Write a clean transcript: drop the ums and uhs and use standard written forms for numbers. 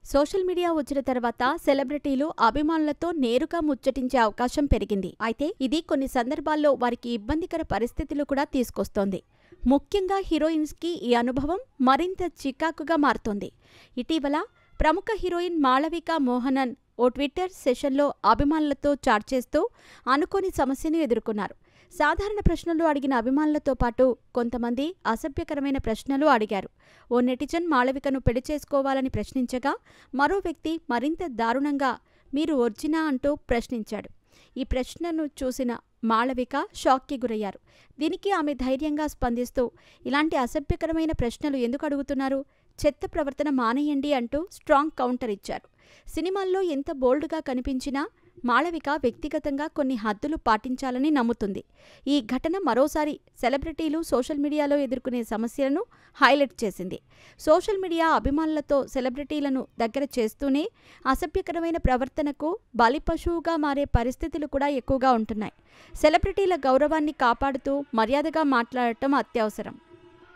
Social media వచ్చిన తర్వాత సెలబ్రిటీలు అభిమానులతో నేరుగా ముచ్చటించే అవకాశం పెరిగింది. అయితే ఇది కొన్ని సందర్భాల్లో వారికి ఇబ్బందికర పరిస్థితులు కూడా తీసుకొస్తోంది. ముఖ్యంగా హీరోయిన్స్కి ఈ అనుభవం మరింత చికాకుగా మారుతోంది. ఇటీవల ప్రముఖ హీరోయిన్ మాళవిక మోహనన్ ఓ ట్విట్టర్ సెషన్లో అభిమానులతో చాట్ చేస్తూ అనుకోని సమస్యను ఎదుర్కొన్నారు. సాధారణ ప్రశ్నలు అడిగిన అభిమానులతో పాటు కొంతమంది అసభ్యకరమైన ప్రశ్నలు అడిగారు. ఓ నెటిజన్ మాళవికను పెళ్లి చేసుకోవాలని ప్రశ్నించగా మరో వ్యక్తి మరింత దారుణంగా "మీరు ఒరిజినా?" అంటూ ప్రశ్నించాడు. ఈ ప్రశ్నను చూసిన మాళవిక షాక్కి గురయ్యారు. దీనికి ఆమె ధైర్యంగా స్పందిస్తూ "ఇలాంటి అసభ్యకరమైన ప్రశ్నలు ఎందుకు అడుగుతున్నారు? చెత్త ప్రవర్తన మానేయండి" అంటూ స్ట్రాంగ్ కౌంటర్ ఇచ్చారు. సినిమాల్లో ఎంత బోల్డ్గా కనిపించినా మాళవిక వ్యక్తిగతంగా కొన్ని హద్దులు పాటించాలని నమ్ముతుంది. ఈ ఘటన మరోసారి సెలబ్రిటీలు సోషల్ మీడియాలో ఎదుర్కొనే సమస్యలను హైలైట్ చేసింది. సోషల్ మీడియా అభిమానులతో సెలబ్రిటీలను దగ్గర చేస్తూనే అసభ్యకరమైన ప్రవర్తనకు బలిపశువుగా మారే పరిస్థితులు కూడా ఎక్కువగా ఉంటున్నాయి. సెలబ్రిటీల గౌరవాన్ని కాపాడుతూ మర్యాదగా మాట్లాడటం అత్యవసరం.